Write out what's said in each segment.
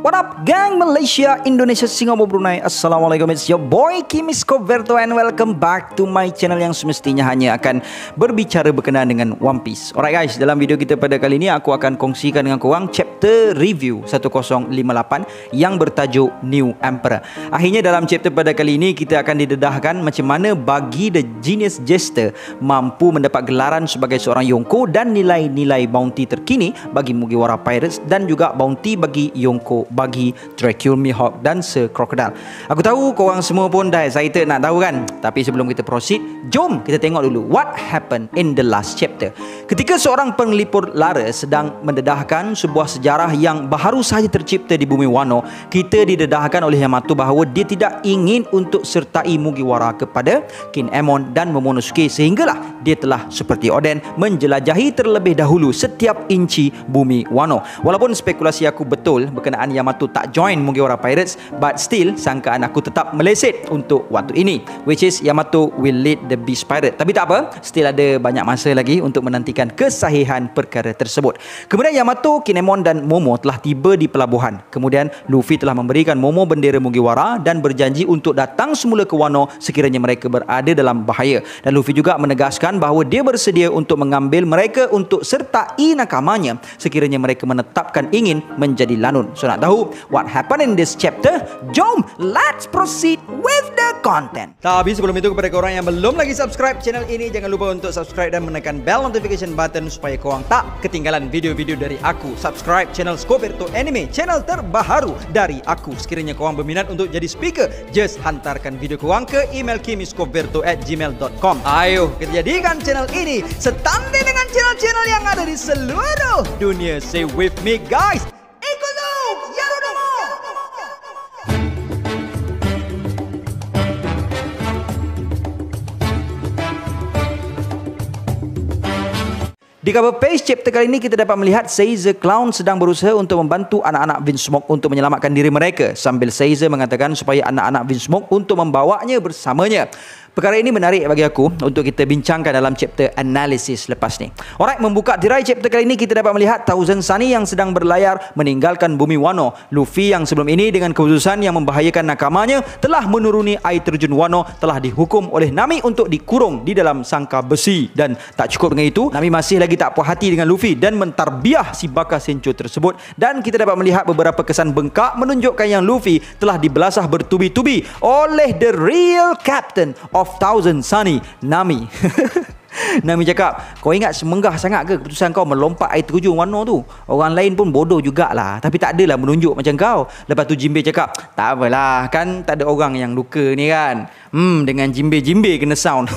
What up gang Malaysia, Indonesia, Singapura, Brunei. Assalamualaikum, it's your boy Kim Iskoverto and welcome back to my channel yang semestinya hanya akan berbicara berkenaan dengan One Piece. Alright guys, dalam video kita pada kali ini aku akan kongsikan dengan korang chapter review 1058 yang bertajuk New Emperor. Akhirnya dalam chapter pada kali ini kita akan didedahkan macam mana bagi The Genius Jester mampu mendapat gelaran sebagai seorang Yonko dan nilai-nilai bounty terkini bagi Mugiwara Pirates dan juga bounty bagi Yonko bagi Dracula Mihawk dan Sir Crocodile. Aku tahu korang semua pun dah excited nak tahu kan? Tapi sebelum kita proceed, jom kita tengok dulu what happened in the last chapter. Ketika seorang penglipur lara sedang mendedahkan sebuah sejarah yang baru sahaja tercipta di bumi Wano, kita didedahkan oleh Yamato bahawa dia tidak ingin untuk sertai Mugiwara kepada Kinemon dan Momonosuke sehinggalah dia telah seperti Oden menjelajahi terlebih dahulu setiap inci bumi Wano. Walaupun spekulasi aku betul berkenaan Yamato tak join Mugiwara Pirates, but still sangkaan aku tetap meleset untuk waktu ini, which is Yamato will lead the Beast Pirate. Tapi tak apa, still ada banyak masa lagi untuk menantikan kesahihan perkara tersebut. Kemudian Yamato, Kinemon dan Momo telah tiba di pelabuhan. Kemudian Luffy telah memberikan Momo bendera Mugiwara dan berjanji untuk datang semula ke Wano sekiranya mereka berada dalam bahaya. Dan Luffy juga menegaskan bahawa dia bersedia untuk mengambil mereka untuk sertai nakamanya sekiranya mereka menetapkan ingin menjadi lanun. So nak tahu what happened in this chapter? Jom, let's proceed with the content. Tapi sebelum itu, kepada korang yang belum lagi subscribe channel ini, jangan lupa untuk subscribe dan menekan bell notification button supaya korang tak ketinggalan video-video dari aku. Subscribe channel Skoverto Anime, channel terbaru dari aku. Sekiranya korang berminat untuk jadi speaker, just hantarkan video korang ke email kimiskoverto@gmail.com. Ayo kita jadikan channel ini setanding dengan channel-channel yang ada di seluruh dunia. Stay with me guys. Di cover page chapter kali ini kita dapat melihat Caesar Clown sedang berusaha untuk membantu anak-anak Vinsmoke untuk menyelamatkan diri mereka, sambil Caesar mengatakan supaya anak-anak Vinsmoke untuk membawanya bersamanya. Perkara ini menarik bagi aku untuk kita bincangkan dalam chapter analisis lepas ni. Alright, membuka tirai chapter kali ini kita dapat melihat Thousand Sunny yang sedang berlayar meninggalkan bumi Wano. Luffy yang sebelum ini dengan keputusan yang membahayakan nakamanya telah menuruni air terjun Wano telah dihukum oleh Nami untuk dikurung di dalam sangkar besi. Dan tak cukup dengan itu, Nami masih lagi tak puas hati dengan Luffy dan mentarbiah si Baka Sencho tersebut. Dan kita dapat melihat beberapa kesan bengkak menunjukkan yang Luffy telah dibelasah bertubi-tubi oleh the real captain of Thousand Sunny, Nami. Nami cakap, kau ingat semenggah sangat ke keputusan kau melompat air terjun Wano tu? Orang lain pun bodoh jugalah, tapi tak adalah menunjuk macam kau. Lepas tu Jinbe cakap, tak apalah, kan tak ada orang yang luka ni kan. Dengan Jinbe kena sound.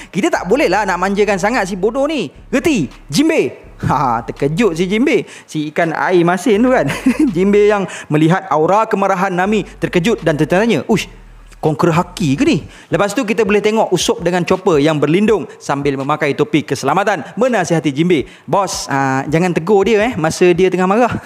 Kita tak boleh lah nak manjakan sangat si bodoh ni. Gerti? Jinbe. Terkejut si Jinbe, si ikan air masin tu kan. Jinbe yang melihat aura kemarahan Nami terkejut dan tertanya, ush, Conqueror Haki ke ni? Lepas tu kita boleh tengok Usopp dengan Chopper yang berlindung sambil memakai topi keselamatan menasihati Jinbe, bos, jangan tegur dia masa dia tengah marah.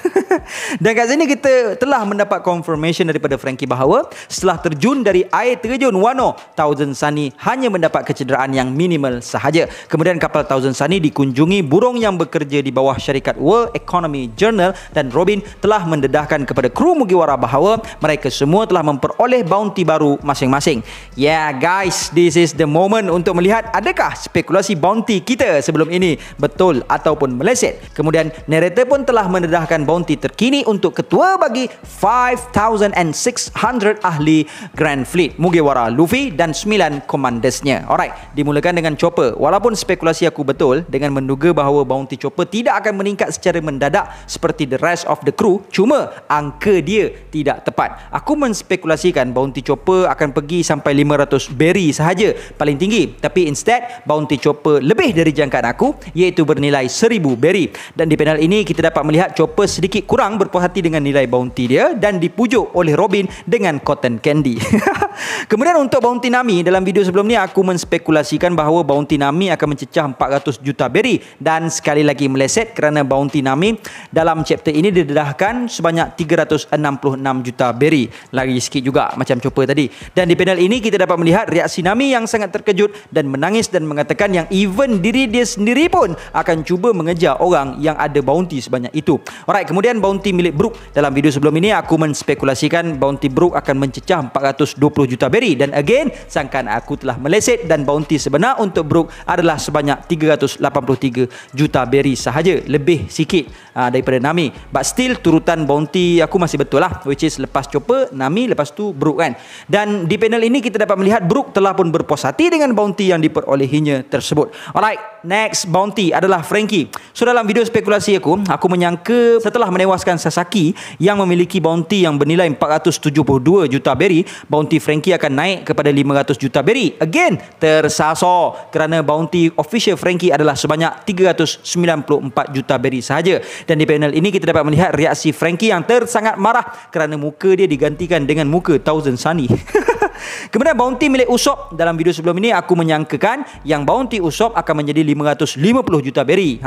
Dan kat sini kita telah mendapat confirmation daripada Frankie bahawa setelah terjun dari air terjun Wano, Thousand Sunny hanya mendapat kecederaan yang minimal sahaja. Kemudian kapal Thousand Sunny dikunjungi burung yang bekerja di bawah syarikat World Economy Journal dan Robin telah mendedahkan kepada kru Mugiwara bahawa mereka semua telah memperoleh bounty baru masing-masing. Yeah guys, this is the moment untuk melihat adakah spekulasi bounty kita sebelum ini betul ataupun meleset. Kemudian narrator pun telah mendedahkan bounty terkini untuk ketua bagi 5,600 ahli Grand Fleet Mugiwara, Luffy dan 9 komandersnya. Alright, dimulakan dengan Chopper. Walaupun spekulasi aku betul dengan menduga bahawa bounty Chopper tidak akan meningkat secara mendadak seperti the rest of the crew, cuma angka dia tidak tepat. Aku menspekulasikan bounty Chopper akan pergi sampai 500 berry sahaja paling tinggi, tapi instead bounty Chopper lebih dari jangkaan aku, iaitu bernilai 1000 berry. Dan di panel ini kita dapat melihat Chopper sedikit kurang berpuas hati dengan nilai bounty dia dan dipujuk oleh Robin dengan cotton candy. Kemudian untuk Bounty Nami, dalam video sebelum ni aku menspekulasikan bahawa Bounty Nami akan mencecah 400 juta berry, dan sekali lagi meleset kerana Bounty Nami dalam chapter ini didedahkan sebanyak 366 juta berry. Lagi sikit juga macam chopper tadi. Dan di panel ini kita dapat melihat reaksi Nami yang sangat terkejut dan menangis dan mengatakan yang even diri dia sendiri pun akan cuba mengejar orang yang ada bounty sebanyak itu. Alright, kemudian bounty milik Brook. Dalam video sebelum ini aku menspekulasikan bounty Brook akan mencecah 420 juta berry, dan again sangkaan aku telah meleset dan bounty sebenar untuk Brook adalah sebanyak 383 juta berry sahaja, lebih sikit daripada Nami. But still turutan bounty aku masih betul lah, which is lepas Chopper, Nami, lepas tu Brook kan. Dan di panel ini kita dapat melihat Brook telah pun berpuas hati dengan bounty yang diperolehinya tersebut. Alright, next bounty adalah Frankie. So dalam video spekulasi aku menyangka setelah menewaskan Sasaki yang memiliki bounty yang bernilai 472 juta berry, bounty Frankie akan naik kepada 500 juta berry. Again, tersasar kerana bounty official Frankie adalah sebanyak 394 juta berry sahaja. Dan di panel ini kita dapat melihat reaksi Frankie yang tersangat marah kerana muka dia digantikan dengan muka Thousand Sunny. Kemudian bounty milik Usopp, dalam video sebelum ini aku menyangkakan yang bounty Usopp akan menjadi 550 juta berry.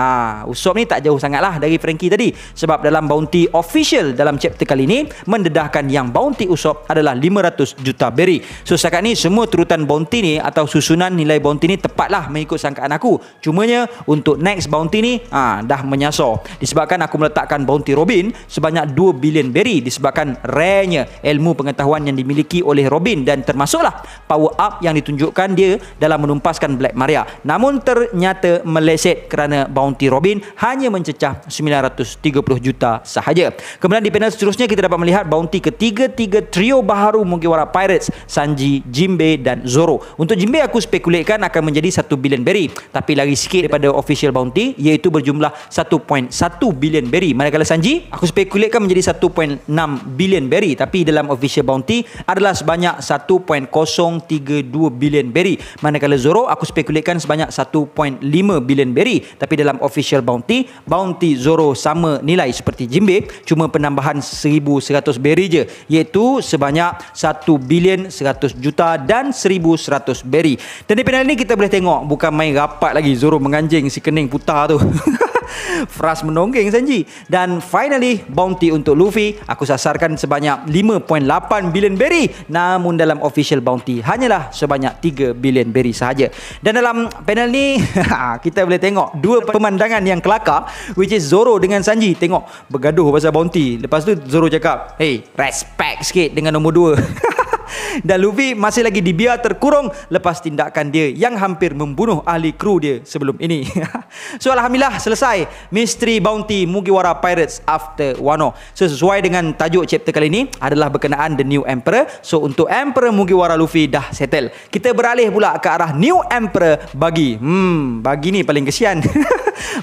Usopp ni tak jauh sangatlah dari Frankie tadi, sebab dalam bounty official dalam chapter kali ini mendedahkan yang bounty Usopp adalah 500 juta berry. So setakat ni semua turutan bounty ni atau susunan nilai bounty ni tepatlah mengikut sangkaan aku. Cumanya untuk next bounty ni dah menyasar, disebabkan aku meletakkan bounty Robin sebanyak 2 billion berry disebabkan rarenya ilmu pengetahuan yang dimiliki oleh Robin, dan termasuklah power up yang ditunjukkan dia dalam menumpaskan Black Maria. Namun ternyata meleset kerana bounty Robin hanya mencecah 930 juta sahaja. Kemudian di panel seterusnya kita dapat melihat bounty ketiga-tiga trio baharu Mugiwara Pirates, Sanji, Jinbei dan Zoro. Untuk Jinbei aku spekulasikan akan menjadi 1 billion berry, tapi lagi sikit daripada official bounty, iaitu berjumlah 1.1 billion berry. Manakala Sanji aku spekulasikan menjadi 1.6 billion berry, tapi dalam official bounty adalah sebanyak 1.032 billion berry. Manakala Zoro aku spekulasikan sebanyak 1.5 billion berry, tapi dalam official bounty Zoro sama nilai seperti Jinbei, cuma penambahan 1100 berry je, iaitu sebanyak 1 billion 100 juta dan 1100 berry. Dan di panel ni kita boleh tengok bukan main rapat lagi Zoro menganjing si kening putar tu. Fras menonggeng Sanji. Dan finally bounty untuk Luffy aku sasarkan sebanyak 5.8 billion berry, namun dalam official bounty hanyalah sebanyak 3 billion berry sahaja. Dan dalam panel ni kita boleh tengok dua pemandangan yang kelakar, which is Zoro dengan Sanji tengok bergaduh pasal bounty. Lepas tu Zoro cakap, "Hey, respect sikit dengan nombor 2." Dan Luffy masih lagi dibiar terkurung lepas tindakan dia yang hampir membunuh ahli kru dia sebelum ini. So alhamdulillah selesai misteri bounty Mugiwara Pirates After Wano. So sesuai dengan tajuk chapter kali ini adalah berkenaan The New Emperor. So untuk Emperor Mugiwara Luffy dah settle. Kita beralih pula ke arah New Emperor Buggy. Buggy ni paling kesian.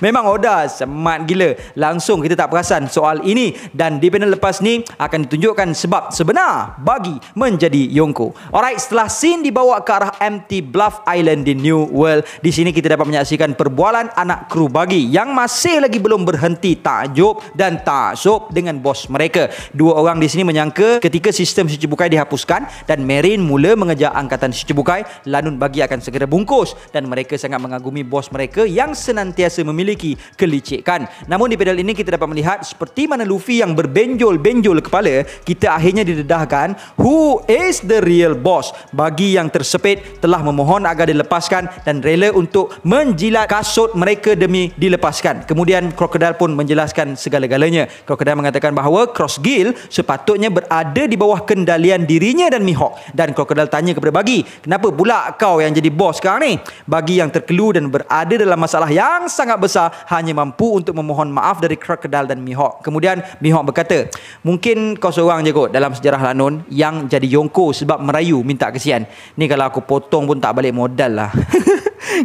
Memang Oda semat gila. Langsung kita tak perasan soal ini. Dan di panel lepas ni akan ditunjukkan sebab sebenar Buggy menjadi Yonko. Alright, setelah scene dibawa ke arah Empty Bluff Island di New World, di sini kita dapat menyaksikan perbualan anak kru Buggy yang masih lagi belum berhenti takjub dan taksub dengan bos mereka. Dua orang di sini menyangka ketika sistem Shichibukai dihapuskan dan Marine mula mengejar angkatan Shichibukai, lanun Buggy akan segera bungkus, dan mereka sangat mengagumi bos mereka yang senantiasa memiliki kelicikan. Namun di panel ini kita dapat melihat seperti mana Luffy yang berbenjol-benjol kepala, kita akhirnya didedahkan who is the real boss. Buggy yang tersepit telah memohon agar dilepaskan dan rela untuk menjilat kasut mereka demi dilepaskan. Kemudian Crocodile pun menjelaskan segala-galanya. Crocodile mengatakan bahawa Cross Guild sepatutnya berada di bawah kendalian dirinya dan Mihawk. Dan Crocodile tanya kepada Buggy, "Kenapa pula kau yang jadi bos sekarang ni?" Buggy yang terkelu dan berada dalam masalah yang sangat besar hanya mampu untuk memohon maaf dari Crocodile dan Mihawk. Kemudian Mihawk berkata, "Mungkin kau seorang je kot dalam sejarah Lanun yang jadi Yonko sebab merayu minta kesian. Ni kalau aku potong pun tak balik modal lah."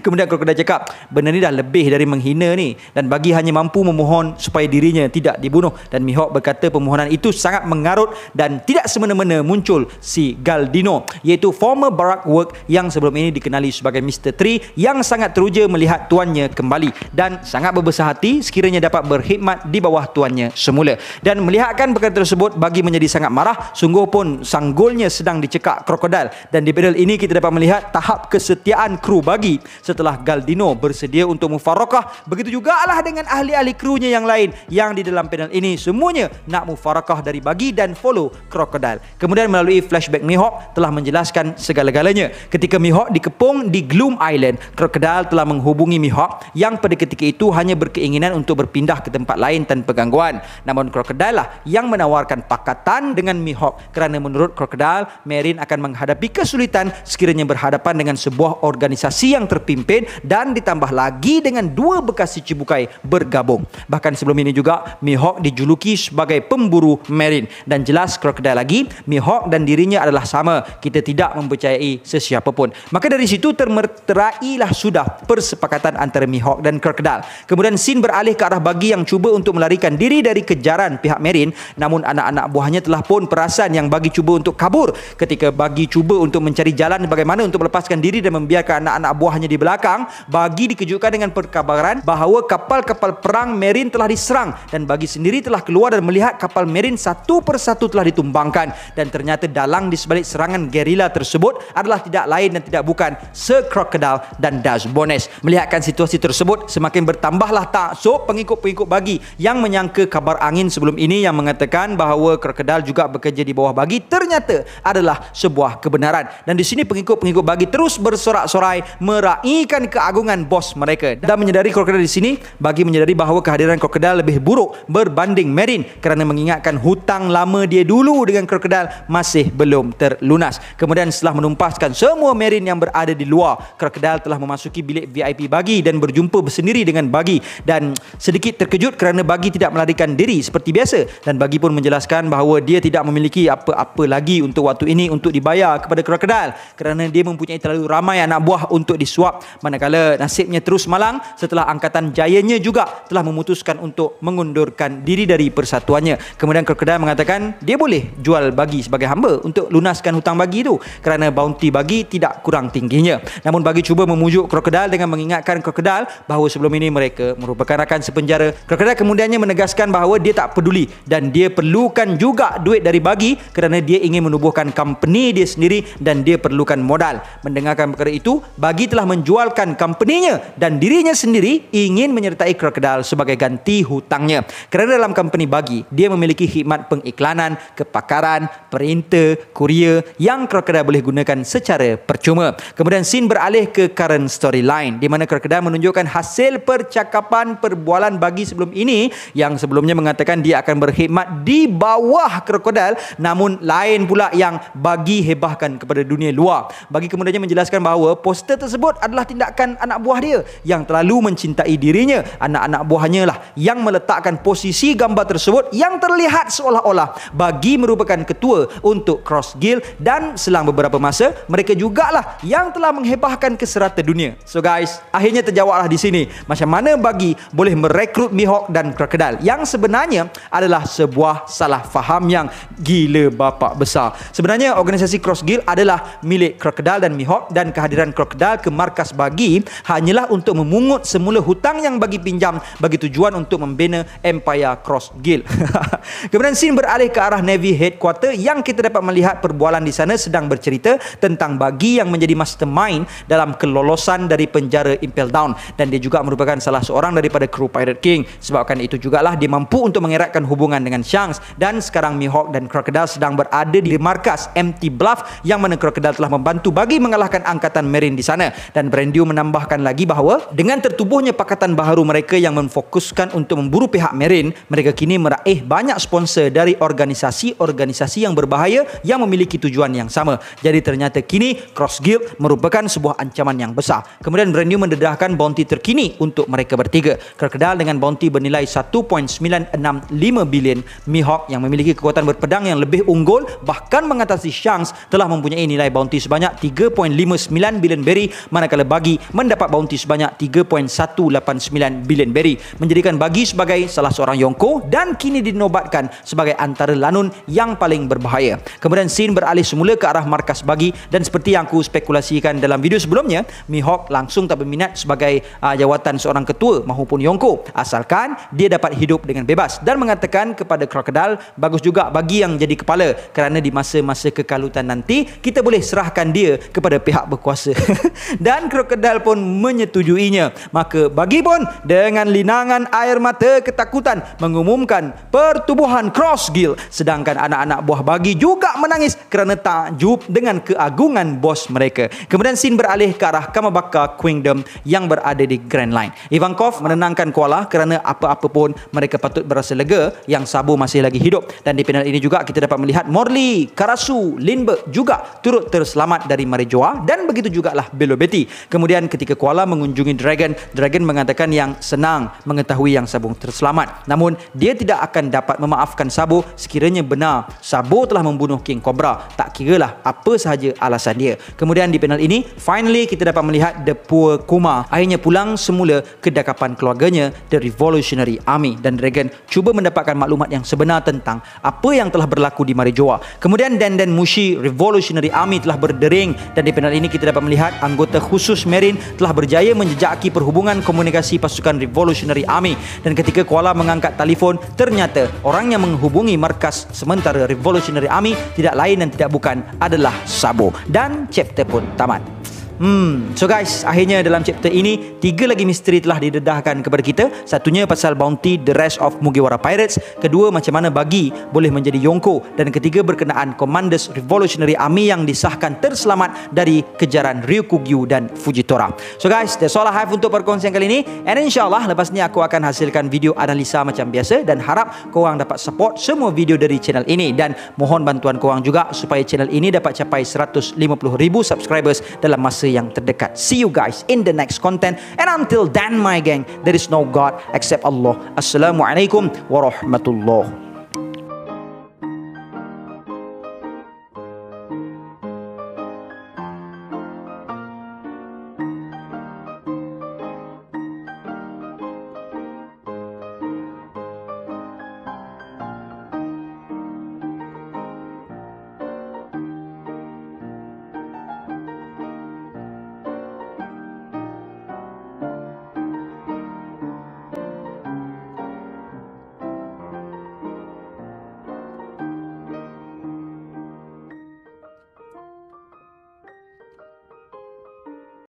Kemudian krokodil cakap, benda ni dah lebih dari menghina ni, dan bagi hanya mampu memohon supaya dirinya tidak dibunuh. Dan Mihawk berkata permohonan itu sangat mengarut dan tidak semena-mena muncul si Galdino, iaitu former Barak Work yang sebelum ini dikenali sebagai Mr. Tree, yang sangat teruja melihat tuannya kembali dan sangat berbesar hati sekiranya dapat berkhidmat di bawah tuannya semula. Dan melihatkan perkara tersebut, bagi menjadi sangat marah. Sungguh pun sanggulnya sedang dicekak krokodil. Dan di panel ini kita dapat melihat tahap kesetiaan kru bagi setelah Galdino bersedia untuk mufarakah. Begitu jugalah dengan ahli-ahli krunya yang lain yang di dalam panel ini semuanya nak mufarakah dari bagi dan follow krokodil. Kemudian melalui flashback, Mihawk telah menjelaskan segala-galanya. Ketika Mihawk dikepung di Gloom Island, krokodil telah menghubungi Mihawk yang pada ketika itu hanya berkeinginan untuk berpindah ke tempat lain tanpa gangguan. Namun krokodil lah yang menawarkan pakatan dengan Mihawk, kerana menurut krokodil, Marine akan menghadapi kesulitan sekiranya berhadapan dengan sebuah organisasi yang terpimpin dan ditambah lagi dengan dua bekas cibukai bergabung. Bahkan sebelum ini juga Mihawk dijuluki sebagai pemburu Marine, dan jelas krokodil lagi, Mihawk dan dirinya adalah sama, kita tidak mempercayai sesiapa pun. Maka dari situ termeterailah sudah persepakatan antara Mihawk dan krokodil. Kemudian scene beralih ke arah bagi yang cuba untuk melarikan diri dari kejaran pihak Marine, namun anak-anak buahnya telah pun perasan yang bagi cuba untuk kabur. Ketika bagi cuba untuk mencari jalan bagaimana untuk melepaskan diri dan membiarkan anak-anak buahnya di belakang, bagi dikejutkan dengan perkabaran bahawa kapal-kapal perang Marine telah diserang, dan bagi sendiri telah keluar dan melihat kapal Marine satu persatu telah ditumbangkan. Dan ternyata dalang di sebalik serangan gerila tersebut adalah tidak lain dan tidak bukan Sir Crocodile dan Daz Bones. Melihatkan situasi tersebut, semakin bertambahlah taksub pengikut-pengikut bagi yang menyangka kabar angin sebelum ini yang mengatakan bahawa krokodil juga bekerja di bawah bagi ternyata adalah sebuah kebenaran. Dan di sini pengikut-pengikut bagi terus bersorak-sorai meraihkan keagungan bos mereka. Dan menyedari krokodil di sini, bagi menyedari bahawa kehadiran krokodil lebih buruk berbanding Marine, kerana mengingatkan hutang lama dia dulu dengan krokodil masih belum terlunas. Kemudian setelah menumpaskan semua Marine yang berada di luar, krokodil telah memasuki bilik VIP bagi dan berjumpa bersendiri dengan bagi, dan sedikit terkejut kerana bagi tidak melarikan diri seperti biasa. Dan bagi pun menjelaskan bahawa dia tidak memiliki apa-apa lagi untuk waktu ini untuk dibayar kepada krokodil, kerana dia mempunyai terlalu ramai anak buah untuk disuap. Manakala nasibnya terus malang setelah angkatan jayanya juga telah memutuskan untuk mengundurkan diri dari persatuannya. Kemudian krokodil mengatakan dia boleh jual bagi sebagai hamba untuk lunaskan hutang bagi itu, kerana bounty bagi tidak kurang tingginya. Namun bagi cuba memujuk krokodil dengan mengingatkan krokodil bahawa sebelum ini mereka merupakan rakan sepenjara. Krokodil kemudiannya menegaskan bahawa dia tak peduli dan dia perlukan juga duit dari bagi, kerana dia ingin menubuhkan company dia sendiri dan dia perlukan modal. Mendengarkan perkara itu, bagi telah menjualkan company-nya dan dirinya sendiri ingin menyertai krokodil sebagai ganti hutangnya. Kerana dalam company bagi, dia memiliki khidmat pengiklanan, kepakaran, perinter, kurier yang krokodil boleh gunakan secara percuma. Kemudian scene beralih ke current storyline, di mana krokodil menunjukkan hasil percakapan perbualan bagi sebelum ini, yang sebelumnya mengatakan dia akan berkhidmat di bawah krokodil, namun lain pula yang bagi hebahkan kepada dunia luar. Bagi kemudiannya menjelaskan bahawa poster tersebut adalah tindakan anak buah dia yang terlalu mencintai dirinya. Anak-anak buahnya lah yang meletakkan posisi gambar tersebut yang terlihat seolah-olah bagi merupakan ketua untuk Cross Guild, dan selang beberapa masa mereka jugalah yang telah menghebahkan ke serata dunia. So guys, akhirnya terjawablah di sini macam mana bagi boleh merekrut Mihawk dan krokodil, yang sebenarnya adalah sebuah salah faham yang gila bapak besar. Sebenarnya organisasi Cross Guild adalah milik krokodil dan Mihawk, dan kehadiran krokodil ke markas bagi hanyalah untuk memungut semula hutang yang bagi pinjam bagi tujuan untuk membina Empire Cross Guild. Kemudian scene beralih ke arah Navy Headquarter, yang kita dapat melihat perbualan di sana sedang bercerita tentang bagi yang menjadi mastermind dalam kelolosan dari penjara Impel Down, dan dia juga merupakan salah seorang daripada kru Pirate King. Sebabkan itu jugalah dia mampu untuk mengeratkan hubungan dengan Shanks, dan sekarang Mihawk dan krokodil sedang berada di markas Empty Bluff, yang mana krokodil telah membantu bagi mengalahkan angkatan Marine di sana. Dan Brandew menambahkan lagi bahawa dengan tertubuhnya pakatan baharu mereka yang memfokuskan untuk memburu pihak Marine, mereka kini meraih banyak sponsor dari organisasi-organisasi yang berbahaya yang memiliki tujuan yang sama. Jadi ternyata kini Cross Guild merupakan sebuah ancaman yang besar. Kemudian Brandew mendedahkan bounty terkini untuk mereka bertiga. Krokodil dengan bounty bernilai 1.965 bilion, Mihawk yang memiliki kekuatan berpedang yang lebih unggul bahkan mengatasi Shanks telah mempunyai nilai bounty sebanyak 3.59 bilion berry, manakala Bagi mendapat bounty sebanyak 3.189 bilion berry, menjadikan Bagi sebagai salah seorang Yonko dan kini dinobatkan sebagai antara lanun yang paling berbahaya. Kemudian scene beralih semula ke arah markas Bagi dan seperti yang aku spekulasikan dalam video sebelumnya, Mihawk langsung tak berminat sebagai jawatan seorang ketua maupun Yonko, asalkan dia dapat hidup dengan bebas, dan mengatakan kepada Crocodile bagus juga Bagi yang jadi kepala, kerana di masa-masa kekalutan nanti kita boleh serahkan dia kepada pihak berkuasa. Dan Crocodile pun menyetujuinya. Maka Bagi pun dengan linangan air mata ketakutan mengumumkan pertubuhan Cross Guild, sedangkan anak-anak buah Bagi juga menangis kerana takjub dengan keagungan bos mereka. Kemudian scene beralih ke arah Kamabaka Kingdom yang berada di Grand Line. Ivankov menenangkan Koala kerana apa-apa pun mereka patut berasa lega yang Sabo masih lagi hidup. Dan di panel ini juga kita dapat melihat Morley, Karasu, Lindbergh juga turut terselamat dari Marijoa, dan begitu jugalah Belo Betty. Kemudian ketika Koala mengunjungi Dragon mengatakan yang senang mengetahui yang Sabo terselamat, namun dia tidak akan dapat memaafkan Sabo sekiranya benar Sabo telah membunuh King Cobra, tak kiralah apa sahaja alasan dia. Kemudian di panel ini finally kita dapat melihat The Poor Kuma akhirnya pulang semula ke dakapan keluarganya, The Revolutionary Army, dan Dragon cuba mendapatkan maklumat yang sebenar tentang apa yang telah berlaku di Marijoa. Kemudian Dan Mushi Revolutionary Army telah berdering, dan di panel ini kita dapat melihat anggota khusus Marine telah berjaya menjejaki perhubungan komunikasi pasukan Revolutionary Army, dan ketika Koala mengangkat telefon, ternyata orang yang menghubungi markas sementara Revolutionary Army tidak lain dan tidak bukan adalah Sabo, dan chapter pun tamat. So guys, akhirnya dalam chapter ini 3 lagi misteri telah didedahkan kepada kita. Satunya pasal bounty The Rest of Mugiwara Pirates, kedua macam mana Bagi boleh menjadi Yonko, dan ketiga berkenaan Commanders Revolutionary Army yang disahkan terselamat dari kejaran Ryukugyu dan Fujitora. So guys, that's all I have untuk perkongsian kali ini, and insyaAllah lepas ni aku akan hasilkan video analisa macam biasa, dan harap korang dapat support semua video dari channel ini, dan mohon bantuan korang juga supaya channel ini dapat capai 150,000 subscribers dalam masa yang terdekat. See you guys in the next content, and until then my gang, there is no God except Allah. Assalamualaikum warahmatullahi